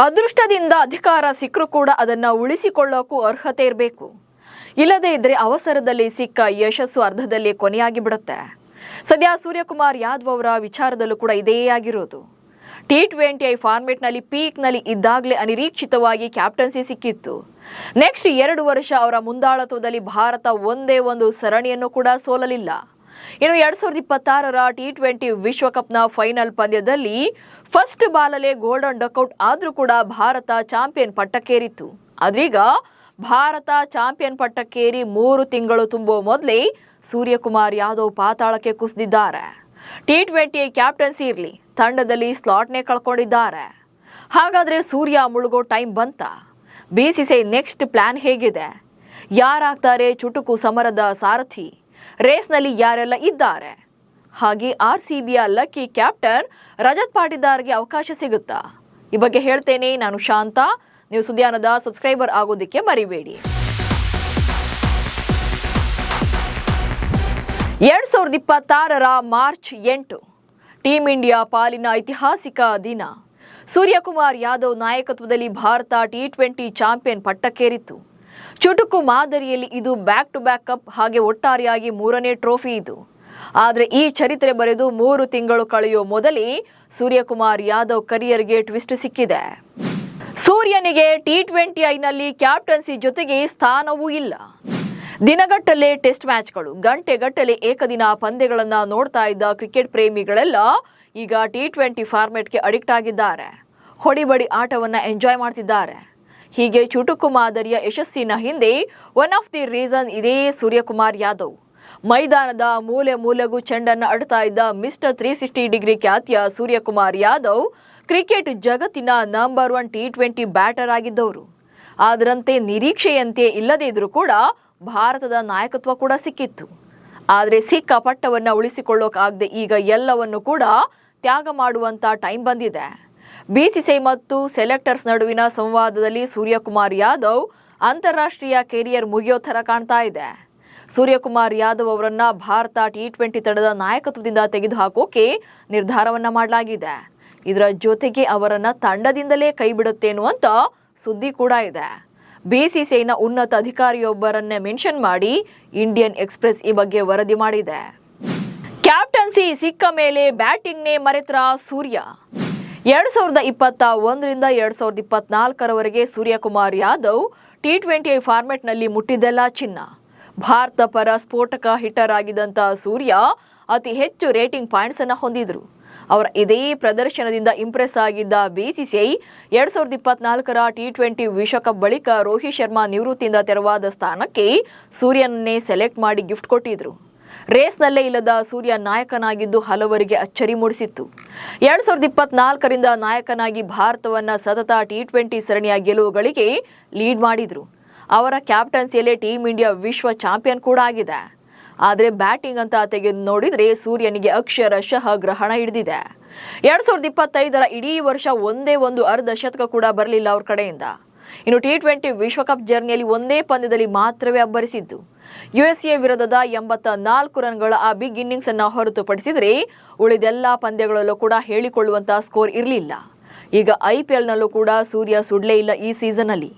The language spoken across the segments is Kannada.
ಅದೃಷ್ಟದಿಂದ ಅಧಿಕಾರ ಸಿಕ್ಕರೂ ಕೂಡ ಅದನ್ನು ಉಳಿಸಿಕೊಳ್ಳೋಕ್ಕೂ ಅರ್ಹತೆ ಇರಬೇಕು. ಇಲ್ಲದೇ ಇದ್ರೆ ಅವಸರದಲ್ಲಿ ಸಿಕ್ಕ ಯಶಸ್ಸು ಅರ್ಧದಲ್ಲಿ ಕೊನೆಯಾಗಿ ಬಿಡುತ್ತೆ. ಸದ್ಯ ಸೂರ್ಯಕುಮಾರ್ ಯಾದವ್ ಅವರ ವಿಚಾರದಲ್ಲೂ ಕೂಡ ಇದೇ ಆಗಿರೋದು. T20 ಫಾರ್ಮೆಟ್ನಲ್ಲಿ ಪೀಕ್ನಲ್ಲಿ ಇದ್ದಾಗಲೇ ಅನಿರೀಕ್ಷಿತವಾಗಿ ಕ್ಯಾಪ್ಟನ್ಸಿ ಸಿಕ್ಕಿತ್ತು. ನೆಕ್ಸ್ಟ್ 2 ವರ್ಷ ಅವರ ಮುಂದಾಳತ್ವದಲ್ಲಿ ಭಾರತ ಒಂದೇ ಒಂದು ಸರಣಿಯನ್ನು ಕೂಡ ಸೋಲಲಿಲ್ಲ. ಇನ್ನು 2026ರ T20 ವಿಶ್ವಕಪ್ನ ಫೈನಲ್ ಪಂದ್ಯದಲ್ಲಿ ಫಸ್ಟ್ ಬಾಲಲ್ಲೇ ಗೋಲ್ಡನ್ ಡಕ್ಔಟ್ ಆದರೂ ಕೂಡ ಭಾರತ ಚಾಂಪಿಯನ್ ಪಟ್ಟಕ್ಕೇರಿತ್ತು. ಆದ್ರೀಗ ಭಾರತ ಚಾಂಪಿಯನ್ ಪಟ್ಟಕ್ಕೇರಿ 3 ತಿಂಗಳು ತುಂಬುವ ಮೊದಲೇ ಸೂರ್ಯಕುಮಾರ್ ಯಾದವ್ ಪಾತಾಳಕ್ಕೆ ಕುಸಿದಿದ್ದಾರೆ. T20 ಕ್ಯಾಪ್ಟನ್ಸಿ ಇರಲಿ, ತಂಡದಲ್ಲಿ ಸ್ಲಾಟ್ನೇ ಕಳ್ಕೊಂಡಿದ್ದಾರೆ. ಹಾಗಾದ್ರೆ ಸೂರ್ಯ ಮುಳುಗೋ ಟೈಮ್ ಬಂತ? BCCI ನೆಕ್ಸ್ಟ್ ಪ್ಲಾನ್ ಹೇಗಿದೆ? ಯಾರಾಗ್ತಾರೆ ಚುಟುಕು ಸಮರದ ಸಾರಥಿ? ರೇಸ್ನಲ್ಲಿ ಯಾರೆಲ್ಲ ಇದ್ದಾರೆ? ಹಾಗೆ RCBಯ ಲಕ್ಕಿ ಕ್ಯಾಪ್ಟನ್ ರಜತ್ ಪಾಟಿದಾರ್ಗೆ ಅವಕಾಶ ಸಿಗುತ್ತಾ? ಈ ಬಗ್ಗೆ ಹೇಳ್ತೇನೆ. ನಾನು ಶಾಂತ. ನೀವು ಸುದ್ಯಾನದ ಸಬ್ಸ್ಕ್ರೈಬರ್ ಆಗೋದಕ್ಕೆ ಮರಿಬೇಡಿ. 2026ರ ಮಾರ್ಚ್ 8 ಟೀಂ ಇಂಡಿಯಾ ಪಾಲಿನ ಐತಿಹಾಸಿಕ ದಿನ. ಸೂರ್ಯಕುಮಾರ್ ಯಾದವ್ ನಾಯಕತ್ವದಲ್ಲಿ ಭಾರತ T20 ಚಾಂಪಿಯನ್ ಪಟ್ಟಕ್ಕೇರಿತ್ತು. ಚುಟುಕು ಮಾದರಿಯಲ್ಲಿ ಇದು ಬ್ಯಾಕ್ ಟು ಬ್ಯಾಕ್ ಕಪ್, ಹಾಗೆ ಒಟ್ಟಾರೆಯಾಗಿ 3ನೇ ಟ್ರೋಫಿ ಇದು. ಆದರೆ ಈ ಚರಿತ್ರೆ ಬರೆದು 3 ತಿಂಗಳು ಕಳೆಯುವ ಮೊದಲೇ ಸೂರ್ಯಕುಮಾರ್ ಯಾದವ್ ಕರಿಯರ್ಗೆ ಟ್ವಿಸ್ಟ್ ಸಿಕ್ಕಿದೆ. ಸೂರ್ಯನಿಗೆ T20ನಲ್ಲಿ ಕ್ಯಾಪ್ಟನ್ಸಿ ಜೊತೆಗೆ ಸ್ಥಾನವೂ ಇಲ್ಲ. ದಿನಗಟ್ಟಲೆ ಟೆಸ್ಟ್ ಮ್ಯಾಚ್ಗಳು, ಗಂಟೆಗಟ್ಟಲೆ ಏಕದಿನ ಪಂದ್ಯಗಳನ್ನು ನೋಡ್ತಾ ಇದ್ದ ಕ್ರಿಕೆಟ್ ಪ್ರೇಮಿಗಳೆಲ್ಲ ಈಗ T20 ಫಾರ್ಮೆಟ್ಗೆ ಅಡಿಕ್ಟ್ ಆಗಿದ್ದಾರೆ. ಹೊಡಿಬಡಿ ಆಟವನ್ನು ಎಂಜಾಯ್ ಮಾಡ್ತಿದ್ದಾರೆ. ಹೀಗೆ ಚುಟುಕು ಮಾದರಿಯ ಯಶಸ್ಸಿನ ಹಿಂದೆ ಒನ್ ಆಫ್ ದಿ ರೀಸನ್ ಇದೇ ಸೂರ್ಯಕುಮಾರ್ ಯಾದವ್. ಮೈದಾನದ ಮೂಲೆ ಮೂಲೆಗೂ ಚೆಂಡನ್ನು ಅಡ್ತಾ ಇದ್ದ ಮಿಸ್ಟರ್ 360 ಡಿಗ್ರಿ ಖ್ಯಾತಿಯ ಸೂರ್ಯಕುಮಾರ್ ಯಾದವ್ ಕ್ರಿಕೆಟ್ ಜಗತ್ತಿನ ನಂಬರ್ 1 T20 ಬ್ಯಾಟರ್ ಆಗಿದ್ದವರು. ಅದರಂತೆ ನಿರೀಕ್ಷೆಯಂತೆ ಇಲ್ಲದೇ ಇದ್ರೂ ಕೂಡ ಭಾರತದ ನಾಯಕತ್ವ ಕೂಡ ಸಿಕ್ಕಿತ್ತು. ಆದರೆ ಸಿಕ್ಕ ಪಟ್ಟವನ್ನು ಉಳಿಸಿಕೊಳ್ಳೋಕಾಗದೆ ಈಗ ಎಲ್ಲವನ್ನು ಕೂಡ ತ್ಯಾಗ ಮಾಡುವಂತ ಟೈಮ್ ಬಂದಿದೆ. BCCI ಮತ್ತು ಸೆಲೆಕ್ಟರ್ಸ್ ನಡುವಿನ ಸಂವಾದದಲ್ಲಿ ಸೂರ್ಯಕುಮಾರ್ ಯಾದವ್ ಅಂತಾರಾಷ್ಟ್ರೀಯ ಕೆರಿಯರ್ ಮುಗಿಯೋ ಥರ ಕಾಣ್ತಾ ಇದೆ. ಸೂರ್ಯಕುಮಾರ್ ಯಾದವ್ ಅವರನ್ನ ಭಾರತ T20 ತಂಡದ ನಾಯಕತ್ವದಿಂದ ತೆಗೆದುಹಾಕೋಕೆ ನಿರ್ಧಾರವನ್ನ ಮಾಡಲಾಗಿದೆ. ಇದರ ಜೊತೆಗೆ ಅವರನ್ನ ತಂಡದಿಂದಲೇ ಕೈ ಬಿಡುತ್ತೇನು ಅಂತ ಸುದ್ದಿ ಕೂಡ ಇದೆ. BCCIನ ಉನ್ನತ ಅಧಿಕಾರಿಯೊಬ್ಬರನ್ನೇ ಮೆನ್ಷನ್ ಮಾಡಿ ಇಂಡಿಯನ್ ಎಕ್ಸ್‌ಪ್ರೆಸ್ ಈ ಬಗ್ಗೆ ವರದಿ ಮಾಡಿದೆ. ಕ್ಯಾಪ್ಟನ್ಸಿ ಸಿಕ್ಕ ಮೇಲೆ ಬ್ಯಾಟಿಂಗ್ನೇ ಮರೆತ್ರ ಸೂರ್ಯ. 2021ರಿಂದ 2024ರವರೆಗೆ ಸೂರ್ಯಕುಮಾರ್ ಯಾದವ್ T20 ಫಾರ್ಮೆಟ್ನಲ್ಲಿ ಮುಟ್ಟಿದ್ದೆಲ್ಲ ಚಿನ್ನ. ಭಾರತ ಪರ ಸ್ಫೋಟಕ ಹಿಟ್ಟರ್ ಆಗಿದ್ದಂಥ ಸೂರ್ಯ ಅತಿ ಹೆಚ್ಚು ರೇಟಿಂಗ್ ಪಾಯಿಂಟ್ಸ್ ಅನ್ನು ಹೊಂದಿದ್ರು. ಅವರ ಇದೇ ಪ್ರದರ್ಶನದಿಂದ ಇಂಪ್ರೆಸ್ ಆಗಿದ್ದ BCCI 2024ರ T20 ವಿಶ್ವಕಪ್ ಬಳಿಕ ರೋಹಿತ್ ಶರ್ಮಾ ನಿವೃತ್ತಿಯಿಂದ ತೆರವಾದ ಸ್ಥಾನಕ್ಕೆ ಸೂರ್ಯನನ್ನೇ ಸೆಲೆಕ್ಟ್ ಮಾಡಿ ಗಿಫ್ಟ್ ಕೊಟ್ಟಿದ್ರು. ರೇಸ್ನಲ್ಲೇ ಇಲ್ಲದ ಸೂರ್ಯ ನಾಯಕನಾಗಿದ್ದು ಹಲವರಿಗೆ ಅಚ್ಚರಿ ಮೂಡಿಸಿತ್ತು. 2024ರಿಂದ ನಾಯಕನಾಗಿ ಭಾರತವನ್ನ ಸತತ T20 ಸರಣಿಯ ಗೆಲುವುಗಳಿಗೆ ಲೀಡ್ ಮಾಡಿದ್ರು. ಅವರ ಕ್ಯಾಪ್ಟನ್ಸಿಯಲ್ಲೇ ಟೀಂ ಇಂಡಿಯಾ ವಿಶ್ವ ಚಾಂಪಿಯನ್ ಕೂಡ ಆಗಿದೆ. ಆದರೆ ಬ್ಯಾಟಿಂಗ್ ಅಂತ ತೆಗೆದು ನೋಡಿದ್ರೆ ಸೂರ್ಯನಿಗೆ ಅಕ್ಷರಶಃ ಗ್ರಹಣ ಹಿಡಿದಿದೆ. 2025ರ ಇಡೀ ವರ್ಷ ಒಂದೇ ಒಂದು ಅರ್ಧ ಶತಕ ಕೂಡ ಬರಲಿಲ್ಲ ಅವ್ರ ಕಡೆಯಿಂದ. ಇನ್ನು T20 ವಿಶ್ವಕಪ್ ಜರ್ನಿಯಲ್ಲಿ ಒಂದೇ ಪಂದ್ಯದಲ್ಲಿ ಮಾತ್ರವೇ ಅಬ್ಬರಿಸಿದ್ದು. USA ವಿರುದ್ಧದ 84 ರನ್ಗಳ ಆ ಬಿಗ್ ಇನ್ನಿಂಗ್ಸ್ ಅನ್ನು ಹೊರತುಪಡಿಸಿದರೆ ಉಳಿದೆಲ್ಲ ಪಂದ್ಯಗಳಲ್ಲೂ ಕೂಡ ಹೇಳಿಕೊಳ್ಳುವಂತಹ ಸ್ಕೋರ್ ಇರಲಿಲ್ಲ. ಈಗ IPLನಲ್ಲೂ ಕೂಡ ಸೂರ್ಯ ಸುಡ್ಲೇ ಇಲ್ಲ. ಈ ಸೀಸನ್ ಅಲ್ಲಿ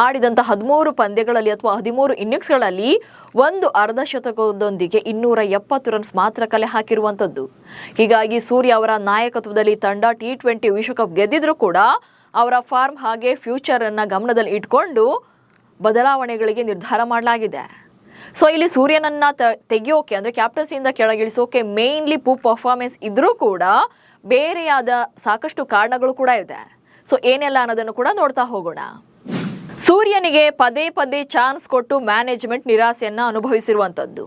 ಆಡಿದಂಥ 13 ಪಂದ್ಯಗಳಲ್ಲಿ ಅಥವಾ 13 ಇನ್ನಿಂಗ್ಸ್ಗಳಲ್ಲಿ ಒಂದು ಅರ್ಧ ಶತಕದೊಂದಿಗೆ 270 ರನ್ಸ್ ಮಾತ್ರ ಕಲೆ ಹಾಕಿರುವಂಥದ್ದು. ಹೀಗಾಗಿ ಸೂರ್ಯ ಅವರ ನಾಯಕತ್ವದಲ್ಲಿ ತಂಡ T20 ವಿಶ್ವಕಪ್ ಗೆದ್ದಿದ್ರು ಕೂಡ ಅವರ ಫಾರ್ಮ್ ಹಾಗೆ ಫ್ಯೂಚರ್ ಅನ್ನ ಗಮನದಲ್ಲಿ ಇಟ್ಕೊಂಡು ಬದಲಾವಣೆಗಳಿಗೆ ನಿರ್ಧಾರ ಮಾಡಲಾಗಿದೆ. ಸೊ ಇಲ್ಲಿ ಸೂರ್ಯನನ್ನ ತೆಗೆಯೋಕೆ ಅಂದ್ರೆ ಕ್ಯಾಪ್ಟನ್ಸಿಯಿಂದ ಕೆಳಗಿಳಿಸೋಕೆ ಮೇನ್ಲಿ ಪೂ ಪರ್ಫಾರ್ಮೆನ್ಸ್ ಇದ್ರೂ ಕೂಡ ಬೇರೆಯಾದ ಸಾಕಷ್ಟು ಕಾರಣಗಳು ಕೂಡ ಇದೆ. ಸೊ ಏನೆಲ್ಲ ಅನ್ನೋದನ್ನು ಕೂಡ ನೋಡ್ತಾ ಹೋಗೋಣ. ಸೂರ್ಯನಿಗೆ ಪದೇ ಪದೇ ಚಾನ್ಸ್ ಕೊಟ್ಟು ಮ್ಯಾನೇಜ್ಮೆಂಟ್ ನಿರಾಸೆಯನ್ನ ಅನುಭವಿಸಿರುವಂಥದ್ದು.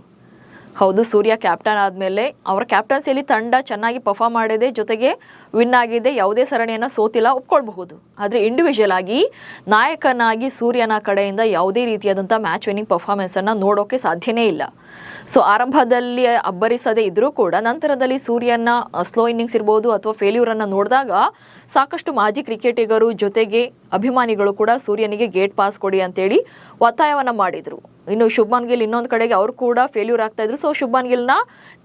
ಹೌದು, ಸೂರ್ಯ ಕ್ಯಾಪ್ಟನ್ ಆದಮೇಲೆ ಅವರ ಕ್ಯಾಪ್ಟನ್ಸಿಯಲ್ಲಿ ತಂಡ ಚೆನ್ನಾಗಿ ಪರ್ಫಾರ್ಮ್ ಮಾಡಿದೆ, ಜೊತೆಗೆ ವಿನ್ ಆಗಿದೆ, ಯಾವುದೇ ಸರಣಿಯನ್ನು ಸೋತಿಲ್ಲ, ಒಪ್ಕೊಳ್ಬಹುದು. ಆದರೆ ಇಂಡಿವಿಜುವಲ್ ಆಗಿ ನಾಯಕನಾಗಿ ಸೂರ್ಯನ ಕಡೆಯಿಂದ ಯಾವುದೇ ರೀತಿಯಾದಂಥ ಮ್ಯಾಚ್ ವಿನ್ನಿಂಗ್ ಪರ್ಫಾರ್ಮೆನ್ಸನ್ನು ನೋಡೋಕೆ ಸಾಧ್ಯನೇ ಇಲ್ಲ. ಸೊ ಆರಂಭದಲ್ಲಿ ಅಬ್ಬರಿಸದೇ ಇದ್ರೂ ಕೂಡ ನಂತರದಲ್ಲಿ ಸೂರ್ಯನ ಸ್ಲೋ ಇನ್ನಿಂಗ್ಸ್ ಇರ್ಬೋದು ಅಥವಾ ಫೇಲ್ಯೂರನ್ನು ನೋಡಿದಾಗ ಸಾಕಷ್ಟು ಮಾಜಿ ಕ್ರಿಕೆಟಿಗರು ಜೊತೆಗೆ ಅಭಿಮಾನಿಗಳು ಕೂಡ ಸೂರ್ಯನಿಗೆ ಗೇಟ್ ಪಾಸ್ ಕೊಡಿ ಅಂತೇಳಿ ಒತ್ತಾಯವನ್ನು ಮಾಡಿದರು. ಇನ್ನು ಶುಭ್ಮನ್ ಗಿಲ್ ಇನ್ನೊಂದು ಕಡೆಗೆ ಅವರು ಕೂಡ ಫೇಲ್ಯೂರ್ ಆಗ್ತಾ ಇದ್ರು. ಸೊ ಶುಭ್ಮನ್ ಗಿಲ್ನ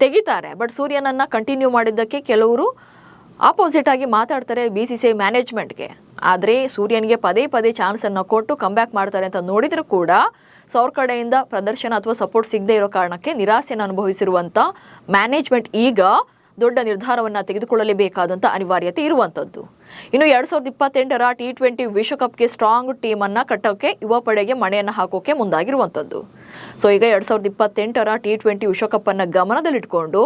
ತೆಗಿತಾರೆ, ಬಟ್ ಸೂರ್ಯನನ್ನ ಕಂಟಿನ್ಯೂ ಮಾಡಿದ್ದಕ್ಕೆ ಕೆಲವರು ಆಪೋಸಿಟ್ ಆಗಿ ಮಾತಾಡ್ತಾರೆ BCCI ಮ್ಯಾನೇಜ್ಮೆಂಟ್ಗೆ. ಆದರೆ ಸೂರ್ಯನಿಗೆ ಪದೇ ಪದೇ ಚಾನ್ಸನ್ನು ಕೊಟ್ಟು ಕಂಬ್ಯಾಕ್ ಮಾಡ್ತಾರೆ ಅಂತ ನೋಡಿದರೂ ಕೂಡ ಸೊ ಅವ್ರ ಕಡೆಯಿಂದ ಪ್ರದರ್ಶನ ಅಥವಾ ಸಪೋರ್ಟ್ ಸಿಗದೆ ಇರೋ ಕಾರಣಕ್ಕೆ ನಿರಾಸೆಯನ್ನು ಅನುಭವಿಸಿರುವಂಥ ಮ್ಯಾನೇಜ್ಮೆಂಟ್ ಈಗ ದೊಡ್ಡ ನಿರ್ಧಾರವನ್ನು ತೆಗೆದುಕೊಳ್ಳಲೇಬೇಕಾದಂಥ ಅನಿವಾರ್ಯತೆ ಇರುವಂಥದ್ದು. ಇನ್ನು 2028ರ T20 ವಿಶ್ವಕಪ್ಗೆ ಸ್ಟ್ರಾಂಗ್ ಟೀಮನ್ನು ಕಟ್ಟೋಕೆ ಯುವ ಪಡೆಗೆ ಮಣೆಯನ್ನು ಹಾಕೋಕೆ ಮುಂದಾಗಿರುವಂಥದ್ದು. ಸೊ ಈಗ 2028ರ T20 ವಿಶ್ವಕಪ್ಪನ್ನು ಗಮನದಲ್ಲಿಟ್ಕೊಂಡು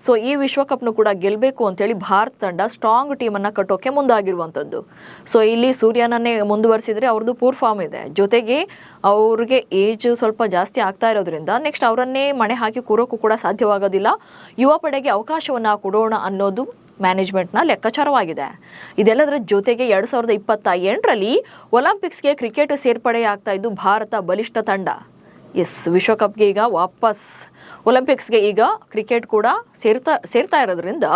ಸೊ ಈ ವಿಶ್ವಕಪ್ನು ಕೂಡ ಗೆಲ್ಲಬೇಕು ಅಂತೇಳಿ ಭಾರತ ತಂಡ ಸ್ಟ್ರಾಂಗ್ ಟೀಮನ್ನು ಕಟ್ಟೋಕೆ ಮುಂದಾಗಿರುವಂಥದ್ದು. ಸೊ ಇಲ್ಲಿ ಸೂರ್ಯನನ್ನೇ ಮುಂದುವರಿಸಿದ್ರೆ ಅವ್ರದ್ದು ಪೂರ್ ಫಾರ್ಮ್ ಇದೆ, ಜೊತೆಗೆ ಅವ್ರಿಗೆ ಏಜ್ ಸ್ವಲ್ಪ ಜಾಸ್ತಿ ಆಗ್ತಾ ಇರೋದ್ರಿಂದ ನೆಕ್ಸ್ಟ್ ಅವರನ್ನೇ ಮಣೆ ಹಾಕಿ ಕೂರೋಕ್ಕೂ ಕೂಡ ಸಾಧ್ಯವಾಗೋದಿಲ್ಲ. ಯುವ ಪಡೆಗೆ ಅವಕಾಶವನ್ನು ಕೊಡೋಣ ಅನ್ನೋದು ಮ್ಯಾನೇಜ್ಮೆಂಟ್ನ ಲೆಕ್ಕಾಚಾರವಾಗಿದೆ. ಇದೆಲ್ಲದರ ಜೊತೆಗೆ 2028ರಲ್ಲಿ ಒಲಿಂಪಿಕ್ಸ್ಗೆ ಕ್ರಿಕೆಟ್ ಸೇರ್ಪಡೆಯಾಗ್ತಾ ಇದ್ದು ಭಾರತ ಬಲಿಷ್ಠ ತಂಡ. ವಿಶ್ವಕಪ್ಗೆ ಈಗ ವಾಪಸ್ ಒಲಿಂಪಿಕ್ಸ್ಗೆ ಈಗ ಕ್ರಿಕೆಟ್ ಕೂಡ ಸೇರ್ತಾ ಇರೋದ್ರಿಂದ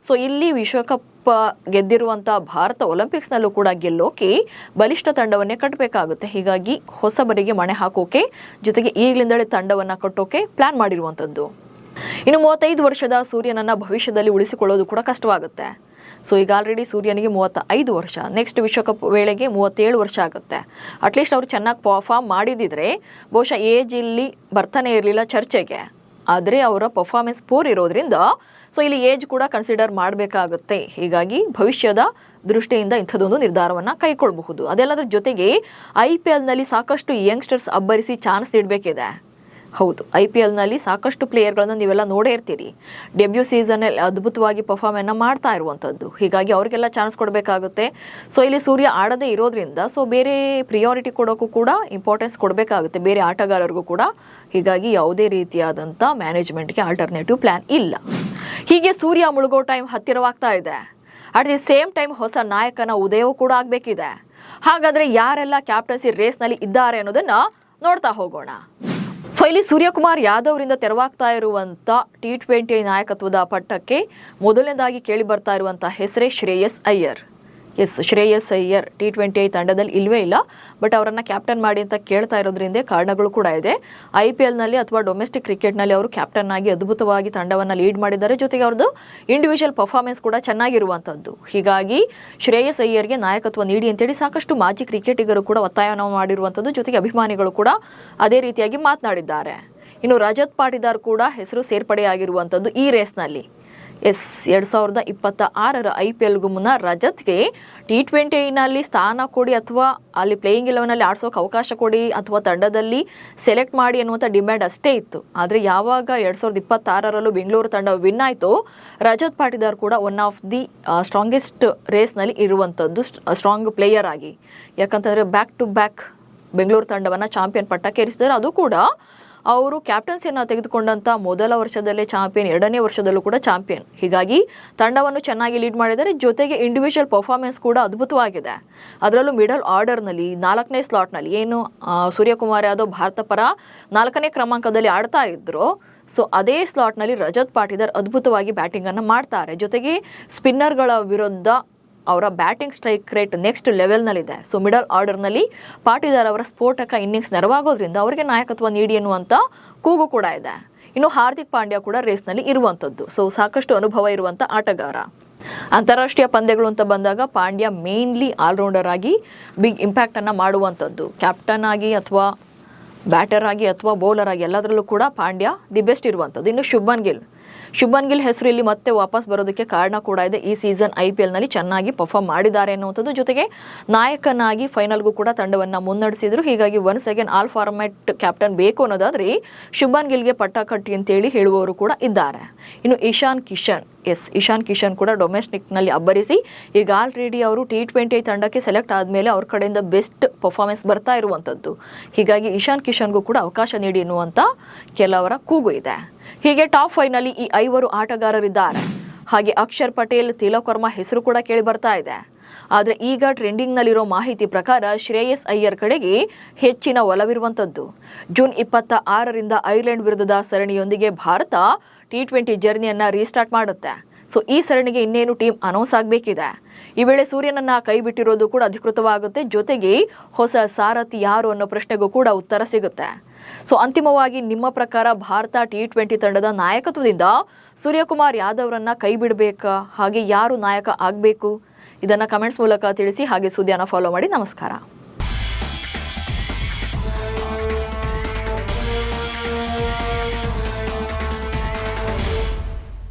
ಸೊ ಇಲ್ಲಿ ವಿಶ್ವಕಪ್ ಗೆದ್ದಿರುವಂಥ ಭಾರತ ಒಲಿಂಪಿಕ್ಸ್ನಲ್ಲೂ ಕೂಡ ಗೆಲ್ಲೋಕೆ ಬಲಿಷ್ಠ ತಂಡವನ್ನೇ ಕಟ್ಟಬೇಕಾಗುತ್ತೆ. ಹೀಗಾಗಿ ಹೊಸಬರಿಗೆ ಮಣೆ ಹಾಕೋಕೆ ಜೊತೆಗೆ ಈಗಲಿಂದಲೇ ತಂಡವನ್ನು ಕಟ್ಟೋಕೆ ಪ್ಲಾನ್ ಮಾಡಿರುವಂಥದ್ದು. ಇನ್ನು 35 ವರ್ಷದ ಸೂರ್ಯನನ್ನ ಭವಿಷ್ಯದಲ್ಲಿ ಉಳಿಸಿಕೊಳ್ಳೋದು ಕೂಡ ಕಷ್ಟವಾಗುತ್ತೆ. ಸೊ ಈಗ ಆಲ್ರೆಡಿ ಸೂರ್ಯನಿಗೆ 35 ವರ್ಷ, ನೆಕ್ಸ್ಟ್ ವಿಶ್ವಕಪ್ ವೇಳೆಗೆ 37 ವರ್ಷ ಆಗುತ್ತೆ. ಅಟ್ಲೀಸ್ಟ್ ಅವ್ರು ಚೆನ್ನಾಗಿ ಪರ್ಫಾರ್ಮ್ ಮಾಡಿದಿದ್ರೆ ಬಹುಶಃ ಏಜ್ ಇಲ್ಲಿ ಬರ್ತಾನೆ ಇರಲಿಲ್ಲ ಚರ್ಚೆಗೆ. ಆದರೆ ಅವರ ಪರ್ಫಾರ್ಮೆನ್ಸ್ ಪೂರ್ ಇರೋದ್ರಿಂದ ಸೊ ಇಲ್ಲಿ ಏಜ್ ಕೂಡ ಕನ್ಸಿಡರ್ ಮಾಡಬೇಕಾಗುತ್ತೆ. ಹೀಗಾಗಿ ಭವಿಷ್ಯದ ದೃಷ್ಟಿಯಿಂದ ಇಂಥದ್ದೊಂದು ನಿರ್ಧಾರವನ್ನು ಕೈಗೊಳ್ಳಬಹುದು. ಅದೆಲ್ಲದರ ಜೊತೆಗೆ IPLನಲ್ಲಿ ಸಾಕಷ್ಟು ಯಂಗ್ಸ್ಟರ್ಸ್ ಅಬ್ಬರಿಸಿ ಚಾನ್ಸ್ ನೀಡಬೇಕಿದೆ. ಹೌದು, IPLನಲ್ಲಿ ಸಾಕಷ್ಟು ಪ್ಲೇಯರ್ಗಳನ್ನು ನೀವೆಲ್ಲ ನೋಡೇ ಇರ್ತೀರಿ. ಡೆಬ್ಯೂ ಸೀಸನಲ್ಲಿ ಅದ್ಭುತವಾಗಿ ಪರ್ಫಾರ್ಮೆನ್ನು ಮಾಡ್ತಾ ಇರುವಂಥದ್ದು. ಹೀಗಾಗಿ ಅವರಿಗೆಲ್ಲ ಚಾನ್ಸ್ ಕೊಡಬೇಕಾಗುತ್ತೆ. ಸೊ ಇಲ್ಲಿ ಸೂರ್ಯ ಆಡದೇ ಇರೋದ್ರಿಂದ ಸೊ ಬೇರೆ ಪ್ರಿಯಾರಿಟಿ ಕೊಡೋಕ್ಕೂ ಕೂಡ ಇಂಪಾರ್ಟೆನ್ಸ್ ಕೊಡಬೇಕಾಗುತ್ತೆ, ಬೇರೆ ಆಟಗಾರರಿಗೂ ಕೂಡ. ಹೀಗಾಗಿ ಯಾವುದೇ ರೀತಿಯಾದಂಥ ಮ್ಯಾನೇಜ್ಮೆಂಟ್ಗೆ ಆಲ್ಟರ್ನೇಟಿವ್ ಪ್ಲ್ಯಾನ್ ಇಲ್ಲ. ಹೀಗೆ ಸೂರ್ಯ ಮುಳುಗೋ ಟೈಮ್ ಹತ್ತಿರವಾಗ್ತಾ ಇದೆ. ಅಟ್ ದಿ ಸೇಮ್ ಟೈಮ್ ಹೊಸ ನಾಯಕನ ಉದಯವೂ ಕೂಡ ಆಗಬೇಕಿದೆ. ಹಾಗಾದರೆ ಯಾರೆಲ್ಲ ಕ್ಯಾಪ್ಟನ್ಸಿ ರೇಸ್ನಲ್ಲಿ ಇದ್ದಾರೆ ಅನ್ನೋದನ್ನು ನೋಡ್ತಾ ಹೋಗೋಣ. ಸೊ ಇಲ್ಲಿ ಸೂರ್ಯಕುಮಾರ್ ಯಾದವ್ ಅವರಿಂದ ತೆರವಾಗ್ತಾ ಇರುವಂಥ T20 ನಾಯಕತ್ವದ ಪಟ್ಟಕ್ಕೆ ಮೊದಲನೇದಾಗಿ ಕೇಳಿ ಬರ್ತಾ ಇರುವಂಥ ಹೆಸರೇ ಶ್ರೇಯಸ್ ಅಯ್ಯರ್. ಶ್ರೇಯಸ್ ಅಯ್ಯರ್ T20 ತಂಡದಲ್ಲಿ ಇಲ್ವೇ ಇಲ್ಲ, ಬಟ್ ಅವರನ್ನು ಕ್ಯಾಪ್ಟನ್ ಮಾಡಿ ಅಂತ ಕೇಳ್ತಾ ಇರೋದ್ರಿಂದ ಕಾರಣಗಳು ಕೂಡ ಇದೆ. IPLನಲ್ಲಿ ಅಥವಾ ಡೊಮೆಸ್ಟಿಕ್ ಕ್ರಿಕೆಟ್ನಲ್ಲಿ ಅವರು ಕ್ಯಾಪ್ಟನ್ ಆಗಿ ಅದ್ಭುತವಾಗಿ ತಂಡವನ್ನು ಲೀಡ್ ಮಾಡಿದ್ದಾರೆ. ಜೊತೆಗೆ ಅವ್ರದ್ದು ಇಂಡಿವಿಜುವಲ್ ಪರ್ಫಾರ್ಮೆನ್ಸ್ ಕೂಡ ಚೆನ್ನಾಗಿರುವಂಥದ್ದು. ಹೀಗಾಗಿ ಶ್ರೇಯಸ್ ಅಯ್ಯರ್ಗೆ ನಾಯಕತ್ವ ನೀಡಿ ಅಂತೇಳಿ ಸಾಕಷ್ಟು ಮಾಜಿ ಕ್ರಿಕೆಟಿಗರು ಕೂಡ ಒತ್ತಾಯವನ್ನು ಮಾಡಿರುವಂಥದ್ದು. ಜೊತೆಗೆ ಅಭಿಮಾನಿಗಳು ಕೂಡ ಅದೇ ರೀತಿಯಾಗಿ ಮಾತನಾಡಿದ್ದಾರೆ. ಇನ್ನು ರಜತ್ ಪಾಟಿದಾರ್ ಕೂಡ ಹೆಸರು ಸೇರ್ಪಡೆಯಾಗಿರುವಂಥದ್ದು ಈ ರೇಸ್ನಲ್ಲಿ. 2026ರ IPLಗೂ ಮುನ್ನ ರಜತ್ಗೆ T20ನಲ್ಲಿ ಸ್ಥಾನ ಕೊಡಿ ಅಥವಾ ಅಲ್ಲಿ ಪ್ಲೇಯಿಂಗ್ 11ನಲ್ಲಿ ಆಡ್ಸೋಕೆ ಅವಕಾಶ ಕೊಡಿ ಅಥವಾ ತಂಡದಲ್ಲಿ ಸೆಲೆಕ್ಟ್ ಮಾಡಿ ಅನ್ನುವಂಥ ಡಿಮ್ಯಾಂಡ್ ಅಷ್ಟೇ ಇತ್ತು. ಆದರೆ ಯಾವಾಗ 2026ರಲ್ಲೂ ಬೆಂಗಳೂರು ತಂಡ ವಿನ್ ಆಯಿತು, ರಜತ್ ಪಾಟಿದಾರ್ ಕೂಡ ಒನ್ ಆಫ್ ದಿ ಸ್ಟ್ರಾಂಗೆಸ್ಟ್ ರೇಸ್ನಲ್ಲಿ ಇರುವಂಥದ್ದು, ಸ್ಟ್ರಾಂಗ್ ಪ್ಲೇಯರ್ ಆಗಿ. ಯಾಕಂತಂದರೆ ಬ್ಯಾಕ್ ಟು ಬ್ಯಾಕ್ ಬೆಂಗಳೂರು ತಂಡವನ್ನು ಚಾಂಪಿಯನ್ ಪಟ್ಟಕ್ಕೆ ಏರಿಸಿದ್ದಾರೆ. ಅದು ಕೂಡ ಅವರು ಕ್ಯಾಪ್ಟನ್ಸಿಯನ್ನು ತೆಗೆದುಕೊಂಡಂಥ ಮೊದಲ ವರ್ಷದಲ್ಲೇ ಚಾಂಪಿಯನ್, 2ನೇ ವರ್ಷದಲ್ಲೂ ಕೂಡ ಚಾಂಪಿಯನ್. ಹೀಗಾಗಿ ತಂಡವನ್ನು ಚೆನ್ನಾಗಿ ಲೀಡ್ ಮಾಡಿದ್ದಾರೆ. ಜೊತೆಗೆ ಇಂಡಿವಿಜುವಲ್ ಪರ್ಫಾರ್ಮೆನ್ಸ್ ಕೂಡ ಅದ್ಭುತವಾಗಿದೆ. ಅದರಲ್ಲೂ ಮಿಡಲ್ ಆರ್ಡರ್ನಲ್ಲಿ 4ನೇ ಸ್ಲಾಟ್ನಲ್ಲಿ ಏನು ಸೂರ್ಯಕುಮಾರ್ ಯಾದವ್ ಭಾರತ ಪರ 4ನೇ ಕ್ರಮಾಂಕದಲ್ಲಿ ಆಡ್ತಾ ಇದ್ರು, ಸೊ ಅದೇ ಸ್ಲಾಟ್ನಲ್ಲಿ ರಜತ್ ಪಾಟಿದಾರ್ ಅದ್ಭುತವಾಗಿ ಬ್ಯಾಟಿಂಗನ್ನು ಮಾಡ್ತಾರೆ. ಜೊತೆಗೆ ಸ್ಪಿನ್ನರ್ಗಳ ವಿರುದ್ಧ ಅವರ ಬ್ಯಾಟಿಂಗ್ ಸ್ಟ್ರೈಕ್ ರೇಟ್ ನೆಕ್ಸ್ಟ್ ಲೆವೆಲ್ನಲ್ಲಿದೆ. ಸೊ ಮಿಡಲ್ ಆರ್ಡರ್ನಲ್ಲಿ ಪಾಟಿದಾರ್ ಅವರ ಸ್ಫೋಟಕ ಇನ್ನಿಂಗ್ಸ್ ನೆರವಾಗೋದ್ರಿಂದ ಅವರಿಗೆ ನಾಯಕತ್ವ ನೀಡಿ ಎನ್ನುವಂಥ ಕೂಗು ಕೂಡ ಇದೆ. ಇನ್ನು ಹಾರ್ದಿಕ್ ಪಾಂಡ್ಯ ಕೂಡ ರೇಸ್ನಲ್ಲಿ ಇರುವಂಥದ್ದು. ಸೊ ಸಾಕಷ್ಟು ಅನುಭವ ಇರುವಂಥ ಆಟಗಾರ. ಅಂತಾರಾಷ್ಟ್ರೀಯ ಪಂದ್ಯಗಳು ಅಂತ ಬಂದಾಗ ಪಾಂಡ್ಯ ಮೇನ್ಲಿ ಆಲ್ರೌಂಡರ್ ಆಗಿ ಬಿಗ್ ಇಂಪ್ಯಾಕ್ಟನ್ನು ಮಾಡುವಂಥದ್ದು. ಕ್ಯಾಪ್ಟನ್ ಆಗಿ ಅಥವಾ ಬ್ಯಾಟರ್ ಆಗಿ ಅಥವಾ ಬೌಲರ್ ಆಗಿ ಎಲ್ಲದರಲ್ಲೂ ಕೂಡ ಪಾಂಡ್ಯ ದಿ ಬೆಸ್ಟ್ ಇರುವಂಥದ್ದು. ಇನ್ನು ಶುಭ್ಮನ್ ಗಿಲ್ ಹೆಸರು ಇಲ್ಲಿ ಮತ್ತೆ ವಾಪಸ್ ಬರೋದಕ್ಕೆ ಕಾರಣ ಕೂಡ ಇದೆ. ಈ ಸೀಸನ್ IPLನಲ್ಲಿ ಚೆನ್ನಾಗಿ ಪರ್ಫಾರ್ಮ್ ಮಾಡಿದ್ದಾರೆ ಅನ್ನುವಂಥದ್ದು. ಜೊತೆಗೆ ನಾಯಕನಾಗಿ ಫೈನಲ್ಗೂ ಕೂಡ ತಂಡವನ್ನು ಮುನ್ನಡೆಸಿದ್ರು. ಹೀಗಾಗಿ once again all format captain ಬೇಕು ಅನ್ನೋದಾದ್ರೆ ಶುಭ್ಮನ್ ಗಿಲ್ಗೆ ಪಟ್ಟ ಕಟ್ಟಿ ಅಂತೇಳಿ ಹೇಳುವವರು ಕೂಡ ಇದ್ದಾರೆ. ಇನ್ನು ಇಶಾನ್ ಕಿಶನ್ ಕೂಡ ಡೊಮೆಸ್ಟಿಕ್ನಲ್ಲಿ ಅಬ್ಬರಿಸಿ ಈಗ ಆಲ್ರೆಡಿ ಅವರು T20 ತಂಡಕ್ಕೆ ಸೆಲೆಕ್ಟ್ ಆದಮೇಲೆ ಅವ್ರ ಕಡೆಯಿಂದ ಬೆಸ್ಟ್ ಪರ್ಫಾರ್ಮೆನ್ಸ್ ಬರ್ತಾ ಇರುವಂಥದ್ದು. ಹೀಗಾಗಿ ಇಶಾನ್ ಕಿಶನ್ಗೂ ಕೂಡ ಅವಕಾಶ ನೀಡಿ ಎನ್ನುವಂಥ ಕೆಲವರ ಕೂಗು ಇದೆ. ಹೀಗೆ ಟಾಪ್ 5ನಲ್ಲಿ ಈ 5 ಆಟಗಾರರಿದ್ದಾರೆ. ಹಾಗೆ ಅಕ್ಷರ್ ಪಟೇಲ್, ತಿಲಕ್ ವರ್ಮಾ ಹೆಸರು ಕೂಡ ಕೇಳಿ ಬರ್ತಾ ಇದೆ. ಆದರೆ ಈಗ ಟ್ರೆಂಡಿಂಗ್ನಲ್ಲಿರೋ ಮಾಹಿತಿ ಪ್ರಕಾರ ಶ್ರೇಯಸ್ ಅಯ್ಯರ್ ಕಡೆಗೆ ಹೆಚ್ಚಿನ ಒಲವಿರುವಂಥದ್ದು. ಜೂನ್ 26ರಿಂದ ಐರ್ಲೆಂಡ್ ವಿರುದ್ಧದ ಸರಣಿಯೊಂದಿಗೆ ಭಾರತ T20 ಜರ್ನಿಯನ್ನು ರೀಸ್ಟಾರ್ಟ್ ಮಾಡುತ್ತೆ. ಸೊ ಈ ಸರಣಿಗೆ ಇನ್ನೇನು ಟೀಮ್ ಅನೌನ್ಸ್ ಆಗಬೇಕಿದೆ. ಈ ವೇಳೆ ಸೂರ್ಯನನ್ನ ಕೈ ಬಿಟ್ಟಿರೋದು ಕೂಡ ಅಧಿಕೃತವಾಗುತ್ತೆ. ಜೊತೆಗೆ ಹೊಸ ಸಾರಥಿ ಯಾರು ಅನ್ನೋ ಪ್ರಶ್ನೆಗೂ ಕೂಡ ಉತ್ತರ ಸಿಗುತ್ತೆ. ಸೊ ಅಂತಿಮವಾಗಿ ನಿಮ್ಮ ಪ್ರಕಾರ ಭಾರತ T20 ತಂಡದ ನಾಯಕತ್ವದಿಂದ ಸೂರ್ಯಕುಮಾರ್ ಯಾದವ್ರನ್ನ ಕೈ ಬಿಡಬೇಕಾ? ಹಾಗೆ ಯಾರು ನಾಯಕ ಆಗಬೇಕು? ಇದನ್ನು ಕಮೆಂಟ್ಸ್ ಮೂಲಕ ತಿಳಿಸಿ. ಹಾಗೆ ಸುದ್ದಿಯನ್ನು ಫಾಲೋ ಮಾಡಿ. ನಮಸ್ಕಾರ.